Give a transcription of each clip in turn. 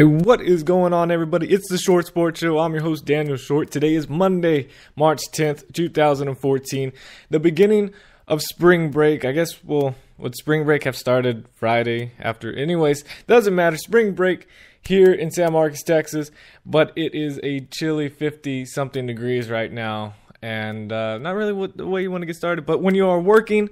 Hey, what is going on, everybody? It's the Short Sports Show. I'm your host, Daniel Short. Today is Monday, March 10th, 2014, the beginning of spring break. I guess, would spring break have started Friday after? Anyways, doesn't matter. Spring break here in San Marcos, Texas, but it is a chilly 50-something degrees right now, and not really the way you want to get started. But when you are working,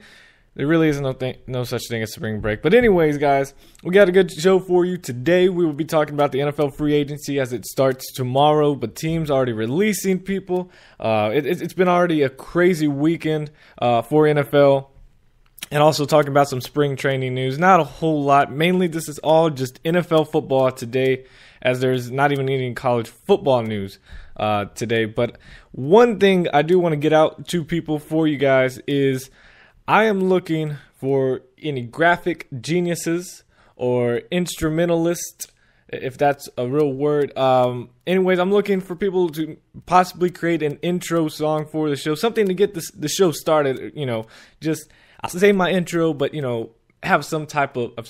there really is no such thing as spring break. But anyways, guys, we got a good show for you. Today, we will be talking about the NFL free agency as it starts tomorrow, but teams already releasing people. It's been already a crazy weekend for NFL. And also talking about some spring training news. Not a whole lot. Mainly, this is all just NFL football today, as there's not even any college football news today. But one thing I do want to get out to people for you guys is I am looking for any graphic geniuses or instrumentalists, if that's a real word. Anyways, I'm looking for people to possibly create an intro song for the show, something to get the show started. Just I'll say my intro, but have some type of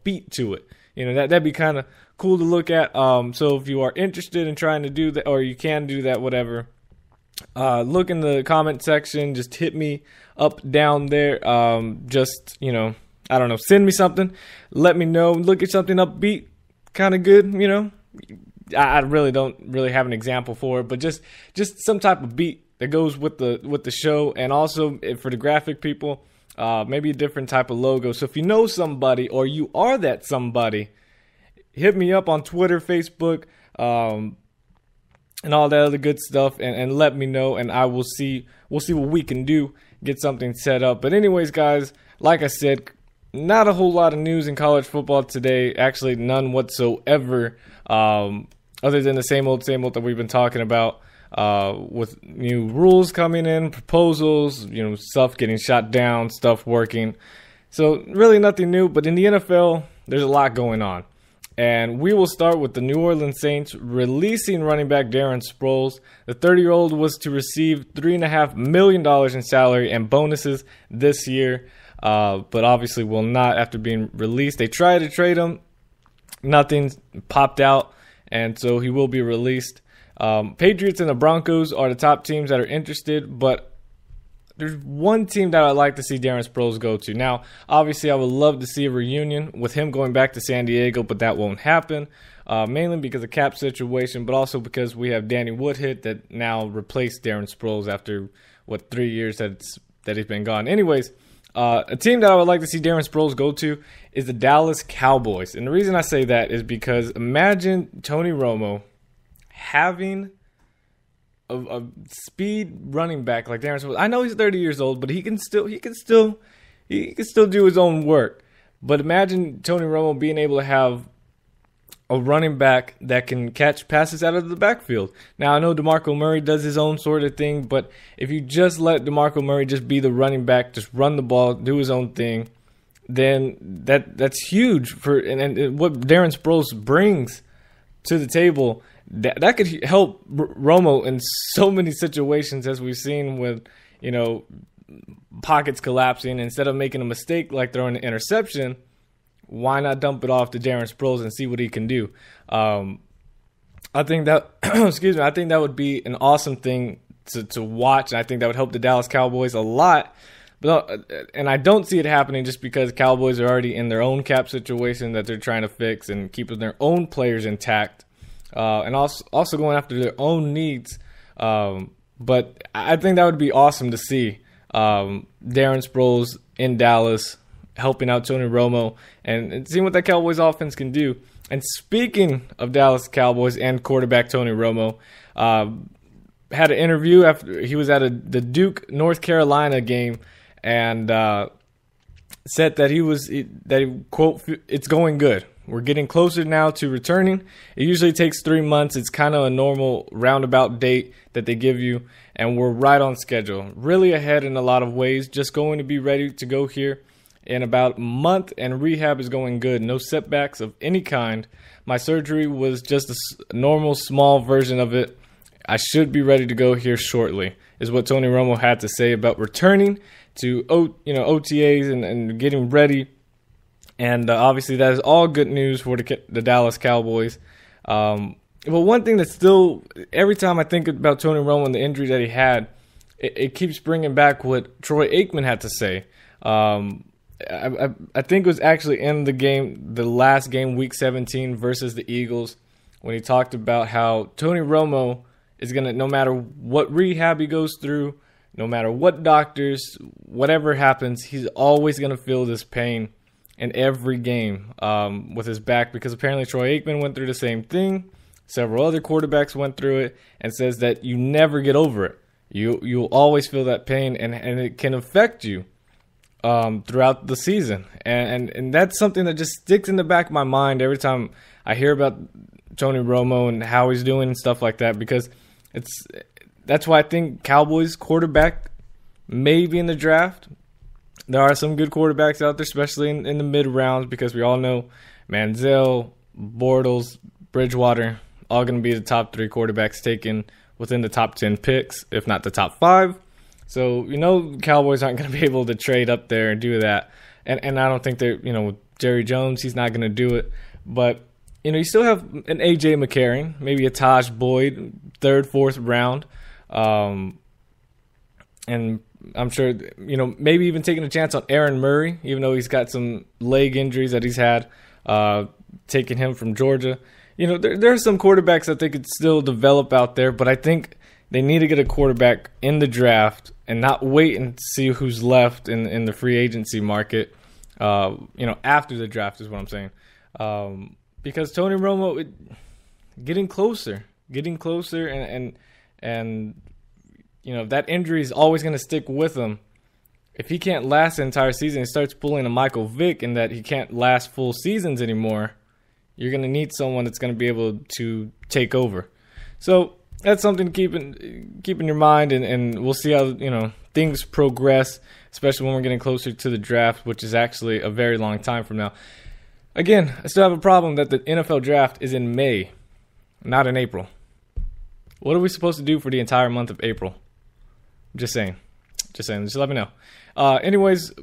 beat to it. That'd be kind of cool to look at. So if you are interested in trying to do that, or you can do that, whatever. Look in the comment section. Just hit me up down there. I don't know. Send me something. Let me know. Look at something upbeat, kind of good. I really don't have an example for it, but just some type of beat that goes with the show, and also for the graphic people, maybe a different type of logo. So if you know somebody, or you are that somebody, hit me up on Twitter, Facebook, and all that other good stuff, and let me know, and we'll see what we can do, get something set up. But anyways, guys, like I said, not a whole lot of news in college football today. Actually, none whatsoever, other than the same old that we've been talking about, with new rules coming in, proposals, stuff getting shot down, stuff working. So really nothing new, but in the NFL, there's a lot going on. And we will start with the New Orleans Saints releasing running back Darren Sproles. The 30-year-old was to receive $3.5 million in salary and bonuses this year, but obviously will not after being released. They tried to trade him. Nothing popped out, and so he will be released. Patriots and the Broncos are the top teams that are interested, but there's one team that I'd like to see Darren Sproles go to. Now, obviously, I would love to see a reunion with him going back to San Diego, but that won't happen, mainly because of cap situation, but also because we have Danny Woodhead that now replaced Darren Sproles after, 3 years that he's been gone. Anyways, a team that I would like to see Darren Sproles go to is the Dallas Cowboys. And the reason I say that is because imagine Tony Romo having a speed running back like Darren Sproles. I know he's 30 years old, but he can still do his own work. But imagine Tony Romo being able to have a running back that can catch passes out of the backfield. Now, I know DeMarco Murray does his own sort of thing, but if you just let DeMarco Murray just be the running back, just run the ball, do his own thing, then that's huge and what Darren Sproles brings to the table. That could help Romo in so many situations, as we've seen with, pockets collapsing. Instead of making a mistake like throwing an interception, why not dump it off to Darren Sproles and see what he can do? I think that, I think that would be an awesome thing to watch. And I think that would help the Dallas Cowboys a lot. And I don't see it happening just because Cowboys are already in their own cap situation that they're trying to fix and keeping their own players intact. And also going after their own needs. But I think that would be awesome to see Darren Sproles in Dallas helping out Tony Romo and seeing what that Cowboys offense can do. And speaking of Dallas Cowboys and quarterback Tony Romo, had an interview after he was at the Duke, North Carolina game, and said that quote, "It's going good. We're getting closer now to returning. It usually takes 3 months. It's kind of a normal roundabout date that they give you, and we're right on schedule. Really ahead in a lot of ways. Just going to be ready to go here in about a month, and rehab is going good. No setbacks of any kind. My surgery was just a normal, small version of it. I should be ready to go here shortly," is what Tony Romo had to say about returning to OTAs and getting ready And obviously that is all good news for the Dallas Cowboys. But one thing that's still, every time I think about Tony Romo and the injury that he had, it keeps bringing back what Troy Aikman had to say. I think it was actually in the game, the last game, Week 17 versus the Eagles, when he talked about how Tony Romo is going to, no matter what rehab he goes through, no matter what doctors, whatever happens, he's always going to feel this pain in every game with his back, because apparently Troy Aikman went through the same thing. Several other quarterbacks went through it, and says that you never get over it. You'll always feel that pain, and it can affect you throughout the season. And that's something that just sticks in the back of my mind every time I hear about Tony Romo and how he's doing and stuff like that, because that's why I think Cowboys quarterback may be in the draft. There are some good quarterbacks out there, especially in the mid rounds, because we all know Manziel, Bortles, Bridgewater, all going to be the top 3 quarterbacks taken within the top 10 picks, if not the top 5. So, Cowboys aren't going to be able to trade up there and do that. And I don't think they're, with Jerry Jones, he's not going to do it. But, you still have an A.J. McCarron, maybe a Taj Boyd, 3rd, 4th round. And I'm sure, maybe even taking a chance on Aaron Murray, even though he's got some leg injuries that he's had, taking him from Georgia. There are some quarterbacks that they could still develop out there, but I think they need to get a quarterback in the draft and not wait and see who's left in the free agency market, after the draft is what I'm saying. Because Tony Romo, getting closer, and that injury is always going to stick with him. If he can't last the entire season, he starts pulling a Michael Vick in that he can't last full seasons anymore. You're going to need someone that's going to be able to take over. So that's something to keep in your mind, and we'll see how things progress, especially when we're getting closer to the draft, which is actually a very long time from now. Again, I still have a problem that the NFL draft is in May, not in April. What are we supposed to do for the entire month of April? Just saying. Just let me know. Anyways,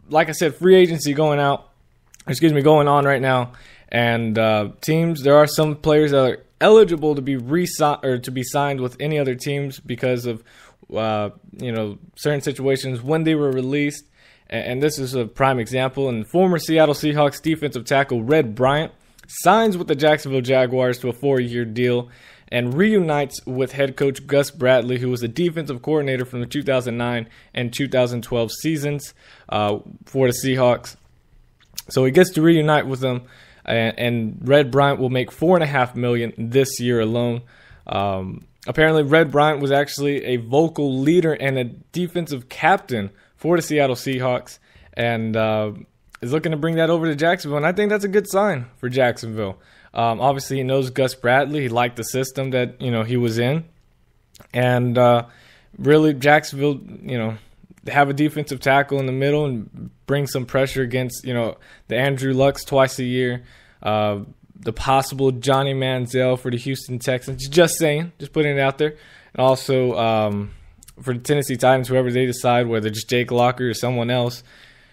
like I said, free agency going on right now. And teams, there are some players that are eligible to be signed with any other teams because of certain situations when they were released. And this is a prime example. And former Seattle Seahawks defensive tackle Red Bryant signs with the Jacksonville Jaguars to a 4-year deal and reunites with head coach Gus Bradley, who was the defensive coordinator from the 2009 and 2012 seasons for the Seahawks. So he gets to reunite with them. And Red Bryant will make $4.5 million this year alone. Apparently, Red Bryant was actually a vocal leader and a defensive captain for the Seattle Seahawks, and is looking to bring that over to Jacksonville. And I think that's a good sign for Jacksonville. Obviously, he knows Gus Bradley. He liked the system that he was in, and really Jacksonville, have a defensive tackle in the middle and bring some pressure against, the Andrew Lucks twice a year, the possible Johnny Manziel for the Houston Texans. Just saying, just putting it out there. And also for the Tennessee Titans, whoever they decide, whether it's Jake Locker or someone else,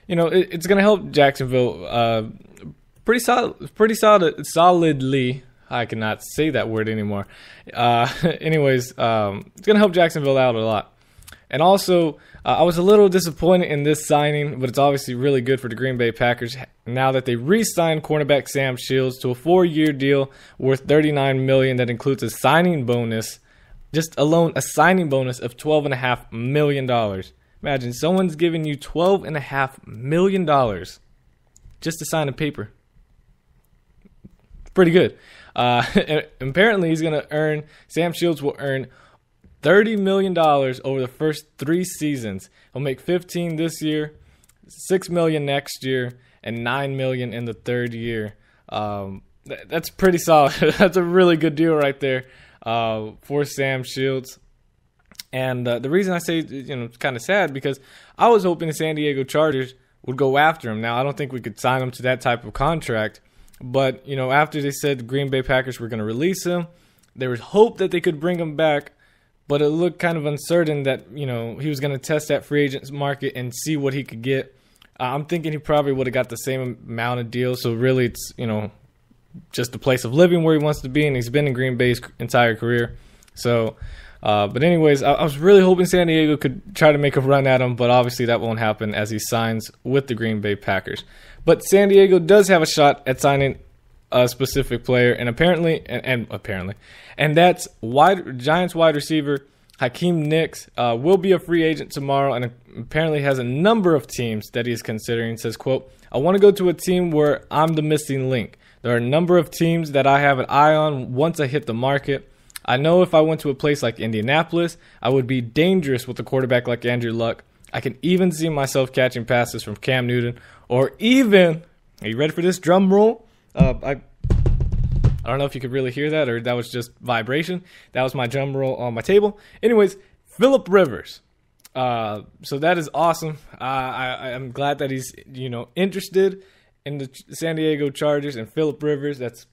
it's going to help Jacksonville pretty solidly. I cannot say that word anymore. Anyways, it's going to help Jacksonville out a lot. And also, I was a little disappointed in this signing, but it's obviously really good for the Green Bay Packers now that they re-signed cornerback Sam Shields to a 4-year deal worth $39 million that includes a signing bonus, just alone a signing bonus of $12.5 million. Imagine someone's giving you $12.5 million just to sign a paper. Pretty good. Apparently, Sam Shields will earn $30 million over the first 3 seasons. He'll make $15 this year, $6 million next year, and $9 million in the 3rd year. That's pretty solid. That's a really good deal right there for Sam Shields. And the reason I say it's kind of sad because I was hoping the San Diego Chargers would go after him. Now, I don't think we could sign him to that type of contract. But, after they said the Green Bay Packers were going to release him, there was hope that they could bring him back. But it looked kind of uncertain that, he was going to test that free agents market and see what he could get. I'm thinking he probably would have got the same amount of deal. So really, it's, just the place of living where he wants to be, and he's been in Green Bay's entire career. So, but anyways, I was really hoping San Diego could try to make a run at him, but obviously that won't happen as he signs with the Green Bay Packers. But San Diego does have a shot at signing a specific player, and apparently, and that's Giants wide receiver Hakeem Nicks will be a free agent tomorrow, and apparently has a number of teams that he's considering. Says, quote, "I want to go to a team where I'm the missing link. There are a number of teams that I have an eye on once I hit the market. I know if I went to a place like Indianapolis, I would be dangerous with a quarterback like Andrew Luck. I can even see myself catching passes from Cam Newton, or even," are you ready for this drum roll? I don't know if you could really hear that, or that was just vibration. That was my drum roll on my table. Anyways, Phillip Rivers. So that is awesome. I'm glad that he's, interested in the San Diego Chargers and Phillip Rivers. That's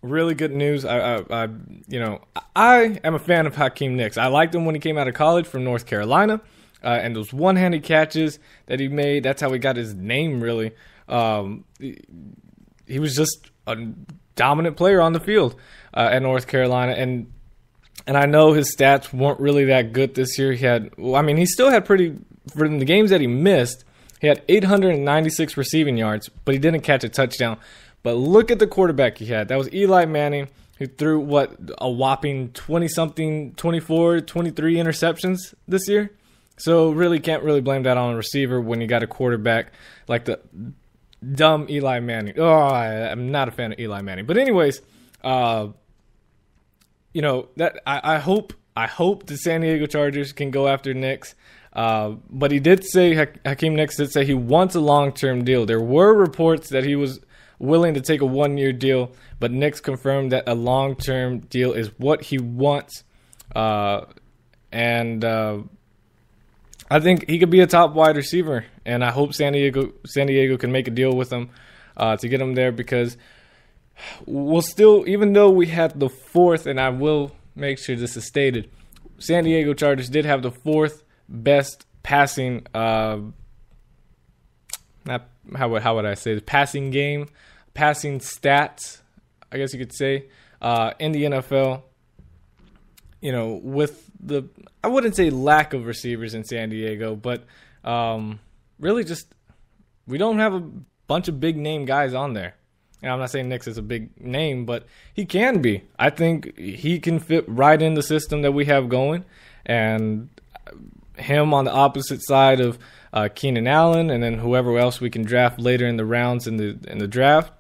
really good news. I am a fan of Hakeem Nicks. I liked him when he came out of college from North Carolina, and those one-handed catches that he made, that's how he got his name, really. He was just a dominant player on the field at North Carolina, and I know his stats weren't really that good this year. He still had for the games that he missed, he had 896 receiving yards, but he didn't catch a touchdown. But look at the quarterback he had. That was Eli Manning, who threw, a whopping 20-something, 24, 23 interceptions this year. So really can't really blame that on a receiver when you got a quarterback like the dumb Eli Manning. Oh, I'm not a fan of Eli Manning. But anyways, that I hope the San Diego Chargers can go after Nicks. But he did say, Hakeem Nicks did say he wants a long-term deal. There were reports that he was willing to take a one-year deal, but Nicks confirmed that a long-term deal is what he wants. I think he could be a top wide receiver, and I hope San Diego can make a deal with him to get him there, because we'll still, even though we had the fourth, and I will make sure this is stated, San Diego Chargers did have the fourth best passing, how would I say, passing stats, I guess you could say, in the NFL. With the, I wouldn't say lack of receivers in San Diego, but really just, we don't have a bunch of big name guys on there. And I'm not saying Nicks is a big name, but he can be. I think he can fit right in the system that we have going. And him on the opposite side of Keenan Allen, and then whoever else we can draft later in the rounds in the draft,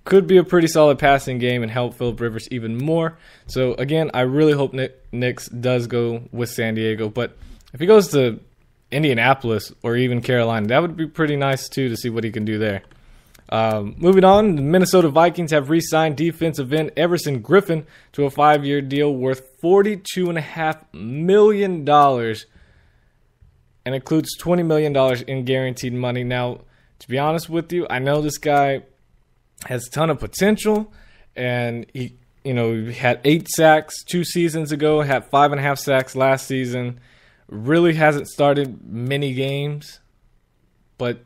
could be a pretty solid passing game and help Phillip Rivers even more. So, again, I really hope Nicks does go with San Diego. But if he goes to Indianapolis or even Carolina, that would be pretty nice, too, to see what he can do there. Moving on, the Minnesota Vikings have re-signed defensive end Everson Griffin to a 5-year deal worth $42.5 million and includes $20 million in guaranteed money. Now, to be honest with you, I know this guy has a ton of potential, and he had 8 sacks 2 seasons ago, had 5.5 sacks last season, really hasn't started many games, but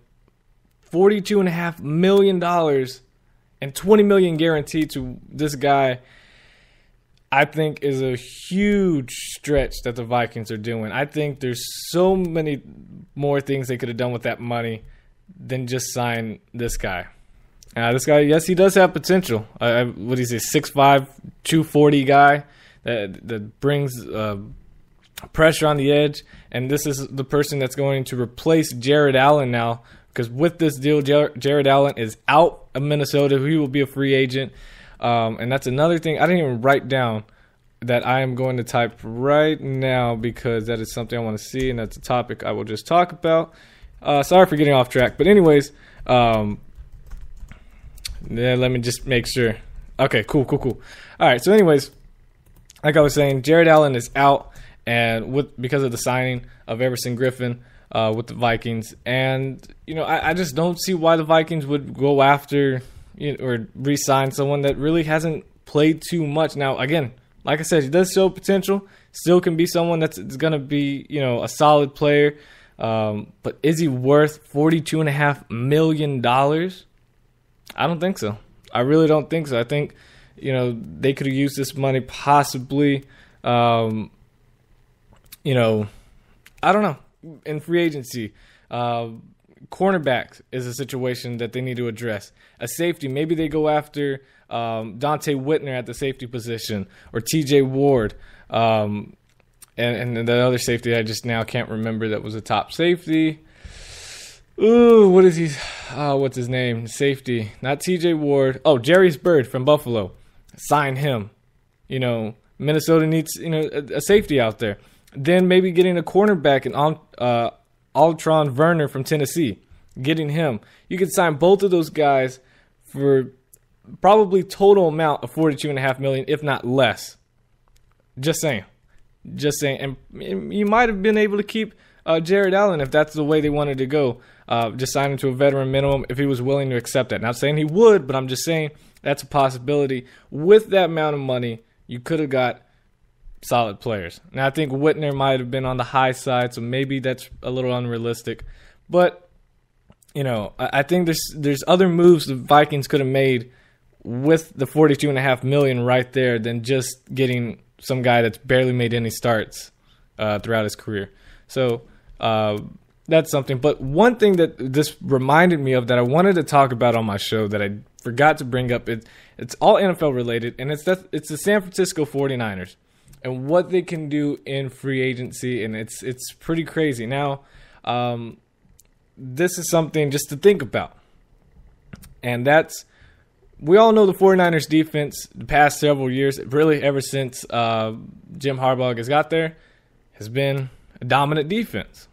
$42.5 million and $20 million guaranteed to this guy, I think, is a huge stretch that the Vikings are doing. I think there's so many more things they could have done with that money than just sign this guy. This guy, yes, he does have potential. What is he, 6'5", 240 guy that brings pressure on the edge. And this is the person that's going to replace Jared Allen now, because with this deal, Jared Allen is out of Minnesota. He will be a free agent. And that's another thing I didn't even write down that I am going to type right now, because that is something I want to see, and that's a topic I will just talk about. Sorry for getting off track. But anyways, yeah, let me just make sure. Okay, cool. All right, so anyways, like I was saying, Jared Allen is out, and because of the signing of Everson Griffin with the Vikings. And, I just don't see why the Vikings would go after or re-sign someone that really hasn't played too much. Now, again, like I said, he does show potential, still can be someone that's going to be, a solid player. But is he worth $42.5 million? I don't think so. I really don't think so. I think, they could have used this money possibly, I don't know, in free agency. Cornerbacks is a situation that they need to address. A safety, maybe they go after Dante Whitner at the safety position, or TJ Ward, and the other safety I just now can't remember that was a top safety. Ooh, what is he? What's his name? Safety, not TJ Ward. Oh, Jarius Byrd from Buffalo. Sign him. Minnesota needs a safety out there. Then maybe getting a cornerback and Altron Werner from Tennessee, getting him. You could sign both of those guys for probably total amount of $42.5 million, if not less. Just saying. And you might have been able to keep Jared Allen if that's the way they wanted to go. Just sign him to a veteran minimum if he was willing to accept that. Not saying he would, but I'm just saying that's a possibility. With that amount of money, you could have got solid players. Now, I think Whitner might have been on the high side, so maybe that's a little unrealistic. But, I think there's other moves the Vikings could have made with the $42.5 million right there than just getting some guy that's barely made any starts throughout his career. So that's something. But one thing that this reminded me of that I wanted to talk about on my show that I forgot to bring up, it's all NFL related, and it's the San Francisco 49ers. And what they can do in free agency, and it's pretty crazy. Now, this is something just to think about. And we all know the 49ers defense the past several years, really ever since Jim Harbaugh has got there, has been a dominant defense.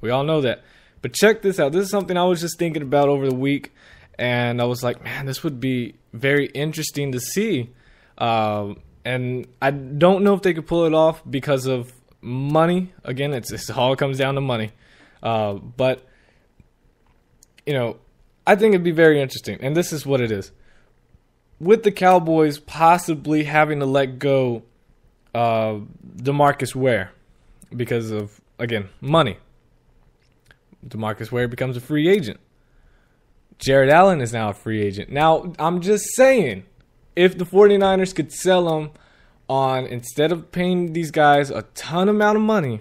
We all know that. But check this out. This is something I was just thinking about over the week, and I was like, man, this would be very interesting to see. And I don't know if they could pull it off because of money. Again, it's all comes down to money. But, I think it'd be very interesting. And this is what it is. With the Cowboys possibly having to let go DeMarcus Ware because of, again, money. DeMarcus Ware becomes a free agent. Jared Allen is now a free agent. Now, I'm just saying, if the 49ers could sell him on, instead of paying these guys a ton amount of money,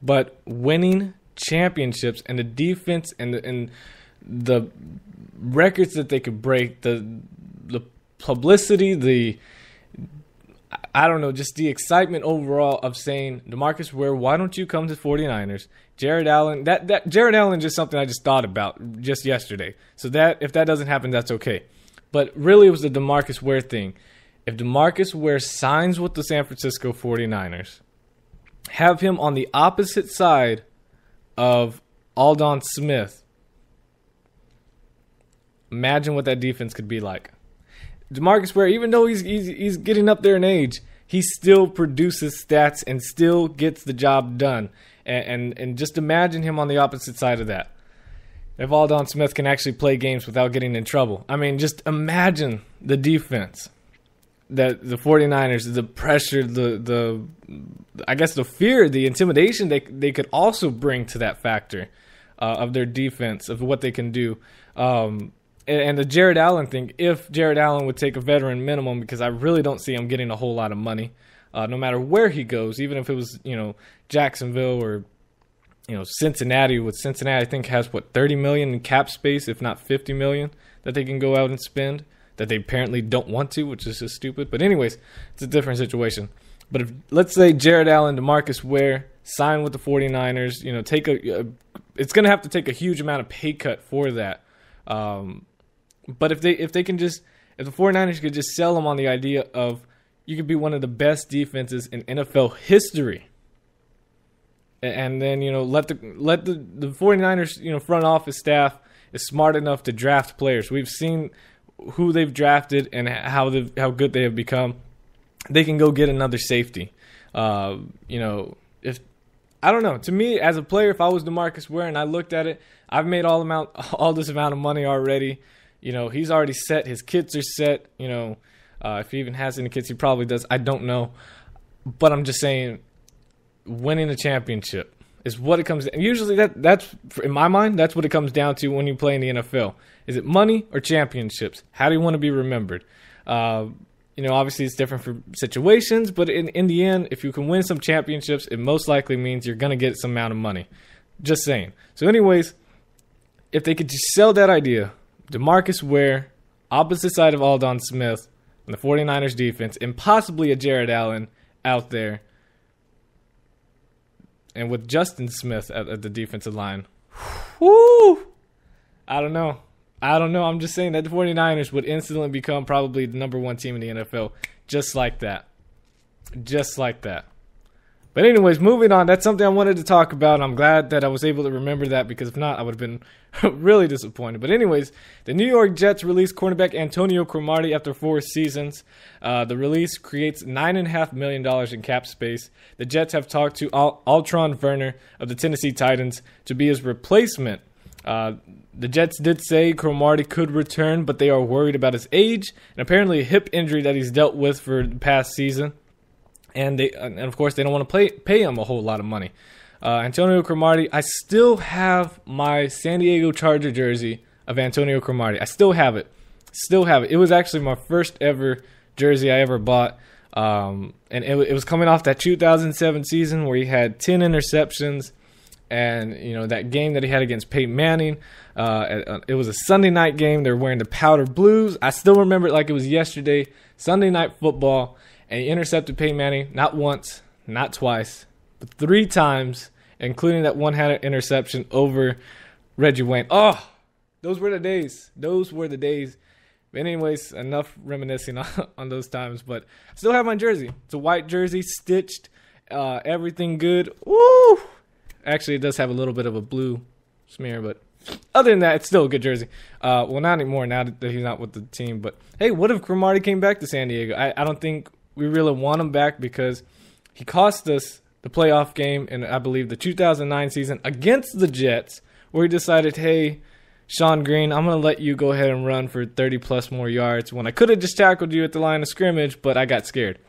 but winning championships and the defense and the records that they could break, the publicity, I don't know, just the excitement overall of saying, DeMarcus Ware, why don't you come to the 49ers? Jared Allen, that Jared Allen is just something I just thought about just yesterday. So that if that doesn't happen, that's okay. But really, it was the DeMarcus Ware thing. If DeMarcus Ware signs with the San Francisco 49ers, have him on the opposite side of Aldon Smith, imagine what that defense could be like. DeMarcus Ware, even though he's getting up there in age, he still produces stats and still gets the job done. And just imagine him on the opposite side of that. If Aldon Smith can actually play games without getting in trouble. I mean, just imagine the defense. That the 49ers, the pressure, I guess the fear, the intimidation they could also bring to that factor of their defense, of what they can do. And the Jared Allen thing, if Jared Allen would take a veteran minimum, because I really don't see him getting a whole lot of money, no matter where he goes, even if it was, Jacksonville or, Cincinnati. With Cincinnati, I think has, $30 million in cap space, if not $50 million, that they can go out and spend, that they apparently don't want to, which is just stupid. But anyways, it's a different situation. But if, let's say Jared Allen, DeMarcus Ware, sign with the 49ers, it's going to have to take a huge amount of pay cut for that. But if the 49ers could just sell them on the idea of you could be one of the best defenses in NFL history, and then let the 49ers front office staff is smart enough to draft players. We've seen who they've drafted and how good they have become. They can go get another safety. If I don't know, to me as a player, if I was DeMarcus Ware and I looked at it, I've made all this amount of money already. He's already set. His kids are set. If he even has any kids, he probably does. I don't know. But I'm just saying, winning a championship is what it comes down. Usually that's in my mind, that's what it comes down to when you play in the NFL. Is it money or championships? How do you want to be remembered? Obviously it's different for situations, but in the end, if you can win some championships, it most likely means you're going to get some amount of money. Just saying. So anyways, if they could just sell that idea, DeMarcus Ware, opposite side of Aldon Smith, and the 49ers defense, and possibly a Jared Allen out there, and with Justin Smith at the defensive line, whoo! I don't know. I'm just saying that the 49ers would instantly become probably the number one team in the NFL. Just like that. But anyways, moving on. That's something I wanted to talk about. I'm glad that I was able to remember that, because if not, I would have been really disappointed. But anyways, the New York Jets released cornerback Antonio Cromartie after 4 seasons. The release creates $9.5 million in cap space. The Jets have talked to Altron Werner of the Tennessee Titans to be his replacement. The Jets did say Cromartie could return, but they are worried about his age and apparently a hip injury that he's dealt with for the past season. And of course, they don't want to pay him a whole lot of money. Antonio Cromartie, I still have my San Diego Charger jersey of Antonio Cromartie. I still have it. It was actually my first ever jersey I ever bought. And it was coming off that 2007 season where he had 10 interceptions. And, that game that he had against Peyton Manning, it was a Sunday night game. They were wearing the powder blues. I still remember it like it was yesterday. Sunday night football. And he intercepted Peyton Manning not once, not twice, but 3 times, including that one-handed interception over Reggie Wayne. Oh, those were the days. But anyways, enough reminiscing on those times. But I still have my jersey. It's a white jersey, stitched, everything good. Woo! Actually, it does have a little bit of a blue smear, but other than that, it's still a good jersey. Well, not anymore now that he's not with the team. But, hey, what if Cromartie came back to San Diego? I don't think we really want him back, because he cost us the playoff game in, I believe, the 2009 season against the Jets, where he decided, hey, Sean Green, I'm going to let you go ahead and run for 30-plus more yards when I could have just tackled you at the line of scrimmage, but I got scared.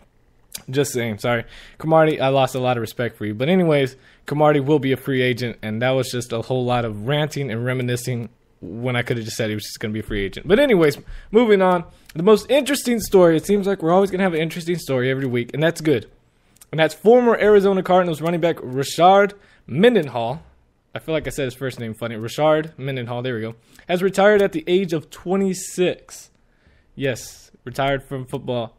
Just saying, sorry. Cromartie, I lost a lot of respect for you. But anyways, Cromartie will be a free agent, and that was just a whole lot of ranting and reminiscing when I could have just said he was just going to be a free agent. But anyways, moving on. The most interesting story, it seems like we're always going to have an interesting story every week, and that's good. And that's former Arizona Cardinals running back Rashard Mendenhall. I feel like I said his first name funny. Rashard Mendenhall, there we go. Has retired at the age of 26. Yes, retired from football.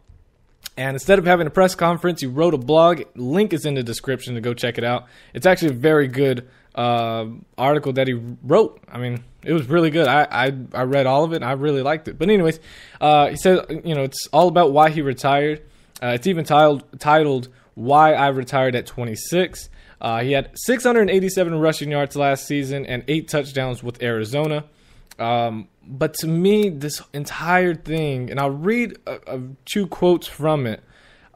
And instead of having a press conference, he wrote a blog. Link is in the description to go check it out. It's actually a very good article that he wrote. I mean, it was really good. I read all of it, and I really liked it. But anyways, he said, it's all about why he retired. It's even titled Why I Retired at 26. He had 687 rushing yards last season and 8 touchdowns with Arizona. But to me, this entire thing, and I'll read 2 quotes from it,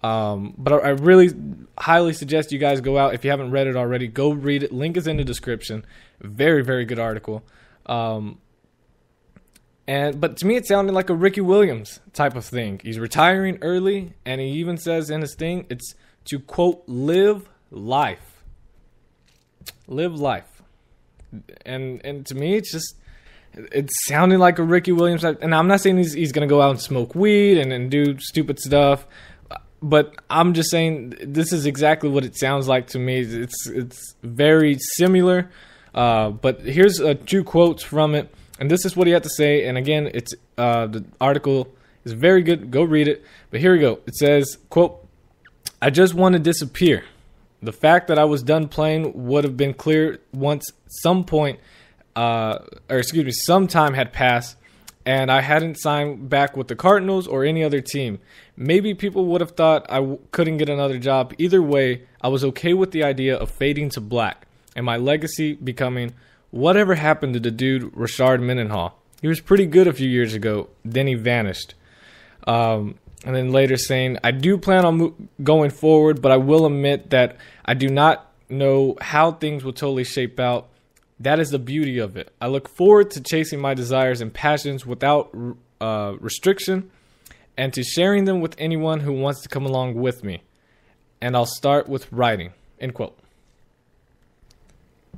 but I really highly suggest you guys go out. If you haven't read it already, go read it. Link is in the description. Very, very good article. But to me, it sounded like a Ricky Williams type of thing. He's retiring early, and he even says in his thing, it's to, quote, live life. Live life. And to me, it's sounding like a Ricky Williams. And I'm not saying he's going to go out and smoke weed and do stupid stuff, but I'm just saying this is exactly what it sounds like to me. It's very similar. But here's 2 quotes from it. And this is what he had to say. And again, it's the article is very good. Go read it. But here we go. It says, quote, I just want to disappear. The fact that I was done playing would have been clear once some time had passed and I hadn't signed back with the Cardinals or any other team. Maybe people would have thought I couldn't get another job. Either way, I was okay with the idea of fading to black and my legacy becoming whatever happened to the dude Rashard Mendenhall. He was pretty good a few years ago. Then he vanished. And then later saying, I do plan on going forward, but I will admit that I do not know how things will totally shape out. That is the beauty of it. I look forward to chasing my desires and passions without restriction and to sharing them with anyone who wants to come along with me. And I'll start with writing. End quote.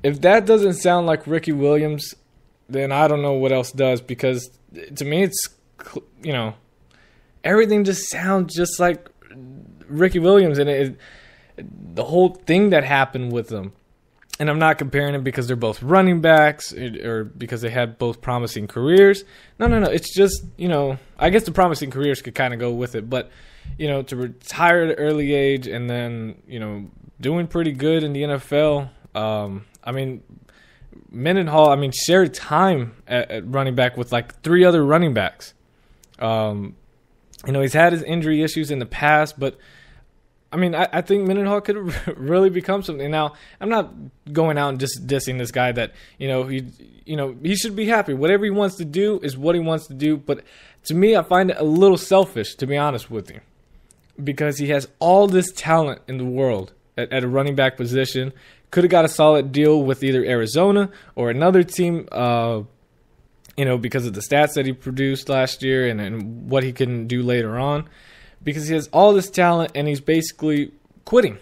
if that doesn't sound like Ricky Williams, then I don't know what else does, because to me it's, everything just sounds just like Ricky Williams, and the whole thing that happened with them. And I'm not comparing them because they're both running backs or because they had both promising careers. No. It's just, I guess the promising careers could kind of go with it. But, to retire at an early age and then, doing pretty good in the NFL. Mendenhall, shared time at running back with like 3 other running backs. He's had his injury issues in the past, but I think Mendenhall could really become something. Now, I'm not going out and just dissing this guy that, he should be happy. Whatever he wants to do is what he wants to do. But to me, I find it a little selfish, to be honest with you, because he has all this talent in the world at a running back position. Could have got a solid deal with either Arizona or another team, because of the stats that he produced last year and what he can do later on. Because he has all this talent and he's basically quitting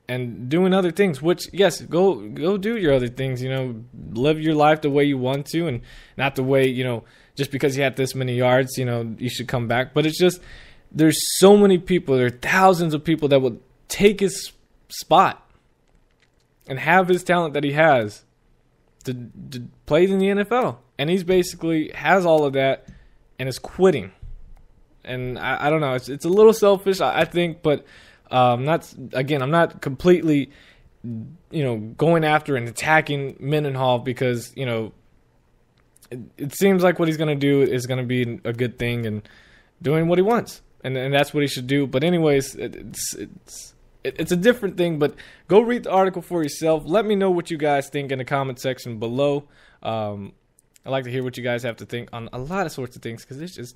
and doing other things, which, yes, go do your other things, live your life the way you want to, and not the way, just because you had this many yards, you should come back. But it's just, there's so many people, there are thousands of people that will take his spot and have his talent that he has to play in the NFL. And he's basically has all of that and is quitting. And I don't know. It's a little selfish, I think, but I'm not completely, going after and attacking Mendenhall because, it seems like what he's going to do is going to be a good thing and doing what he wants. And that's what he should do. But anyways, it's a different thing. But go read the article for yourself. Let me know what you guys think in the comment section below. I like to hear what you guys have to think on a lot of sorts of things because it's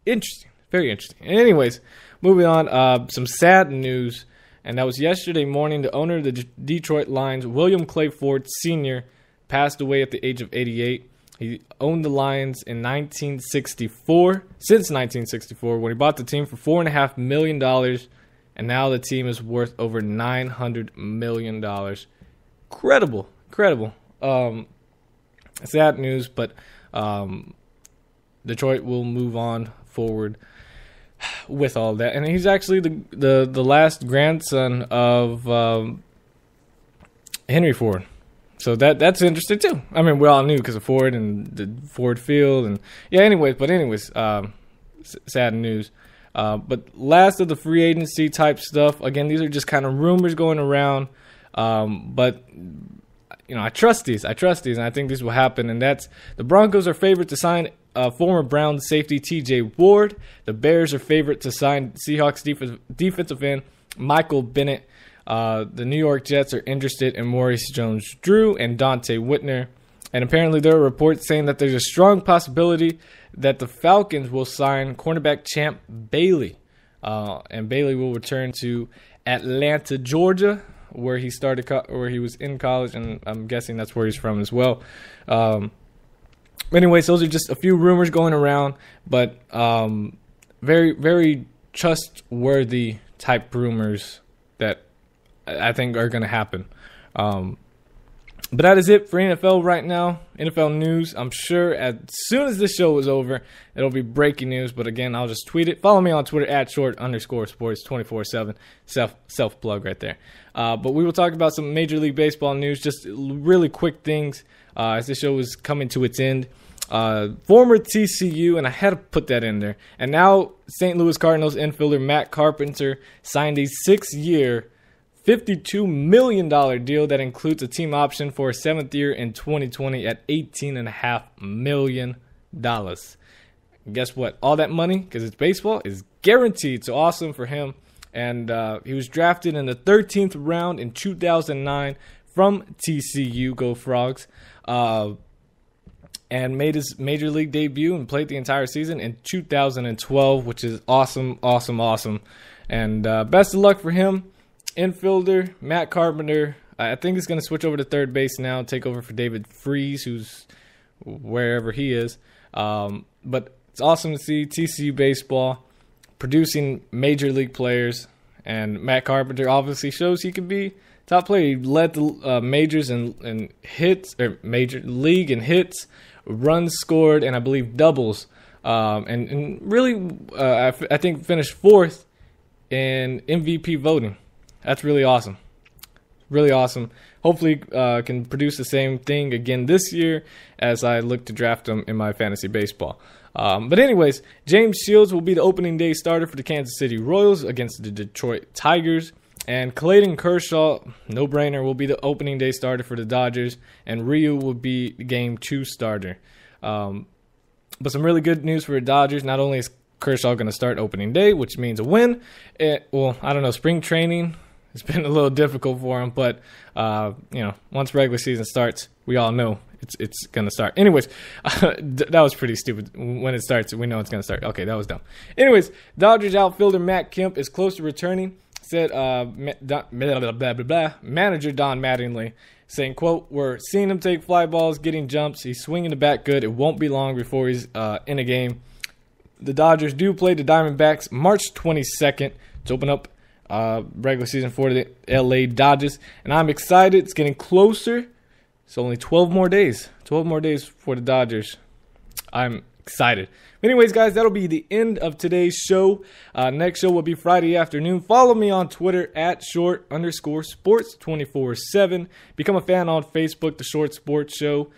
interesting, very interesting. Anyways, moving on, some sad news, and that was yesterday morning. The owner of the Detroit Lions, William Clay Ford Sr., passed away at the age of 88. He owned the Lions in 1964, since 1964, when he bought the team for $4.5 million, and now the team is worth over $900 million. Incredible. Sad news, but Detroit will move on forward with all that. And he's actually the last grandson of Henry Ford. So that's interesting too. We all knew because of Ford and the Ford Field and anyways, sad news. But last of the free agency type stuff. Again, these are just kind of rumors going around. But I trust these, and I think this will happen. And that's the Broncos are favored to sign former Browns safety T.J. Ward. The Bears are favored to sign Seahawks defensive end Michael Bennett. The New York Jets are interested in Maurice Jones-Drew and Dante Whitner. And apparently there are reports saying that there's a strong possibility that the Falcons will sign cornerback Champ Bailey. And Bailey will return to Atlanta, Georgia, where he started, where he was in college, and I'm guessing that's where he's from as well. Anyways, those are just a few rumors going around, but very, very trustworthy type rumors that I think are going to happen. But that is it for NFL right now. NFL news. I'm sure as soon as this show is over, it'll be breaking news. But again, I'll just tweet it. Follow me on Twitter at @short_sports 24/7. Self plug right there. But we will talk about some Major League Baseball news. Just really quick things as this show is coming to its end. Former TCU, and I had to put that in there. And now St. Louis Cardinals infielder Matt Carpenter signed a 6-year, $52 million deal that includes a team option for a 7th year in 2020 at $18.5 million. Guess what? All that money, because it's baseball, is guaranteed. So awesome for him. And he was drafted in the 13th round in 2009 from TCU. Go Frogs. And made his major league debut and played the entire season in 2012, which is awesome. And best of luck for him. Infielder Matt Carpenter, I think he's going to switch over to third base now, take over for David Freese, who's wherever he is. But it's awesome to see TCU baseball producing major league players, and Matt Carpenter obviously shows he can be Top player. He led the majors in hits, or major league in hits, runs scored, and I believe doubles. And really, I think finished fourth in MVP voting. That's really awesome. Really awesome. Hopefully can produce the same thing again this year as I look to draft him in my fantasy baseball. But anyways, James Shields will be the opening day starter for the Kansas City Royals against the Detroit Tigers. And Clayton Kershaw, no-brainer, will be the opening day starter for the Dodgers. And Ryu will be the Game 2 starter. But some really good news for the Dodgers. Not only is Kershaw going to start opening day, which means a win. Well, I don't know, spring training, it's been a little difficult for him. But, once regular season starts, we all know it's going to start. Anyways, that was pretty stupid. When it starts, we know it's going to start. Okay, that was dumb. Anyways, Dodgers outfielder Matt Kemp is close to returning, said manager Don Mattingly, saying, quote, "We're seeing him take fly balls, getting jumps. He's swinging the bat good. It won't be long before he's in a game." The Dodgers do play the Diamondbacks March 22nd to open up regular season for the LA Dodgers. And I'm excited. It's getting closer. It's only 12 more days. 12 more days for the Dodgers. I'm excited. Anyways, guys, that'll be the end of today's show. Next show will be Friday afternoon. Follow me on Twitter at @short_sports 24/7. Become a fan on Facebook, The Short Sports Show.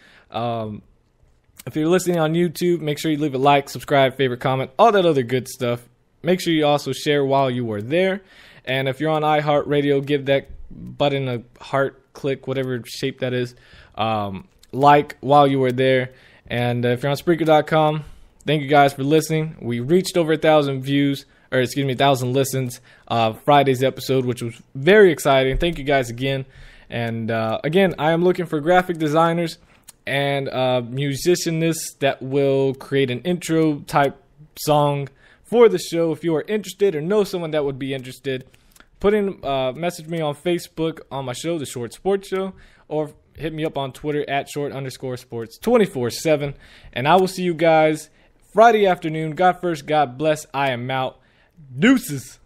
If you're listening on YouTube, make sure you leave a like, subscribe, favorite, comment, all that other good stuff. Make sure you also share while you are there. And if you're on iHeartRadio, give that button a heart click, whatever shape that is. Like while you were there. And if you're on Spreaker.com, thank you guys for listening. We reached over 1,000 views, 1,000 listens, Friday's episode, which was very exciting. Thank you guys again. And again, I am looking for graphic designers and musicianists that will create an intro type song for the show. If you are interested or know someone that would be interested, message me on Facebook on my show, The Short Sports Show, or hit me up on Twitter at @short_sports 24/7. And I will see you guys Friday afternoon. God first, God bless. I am out. Deuces.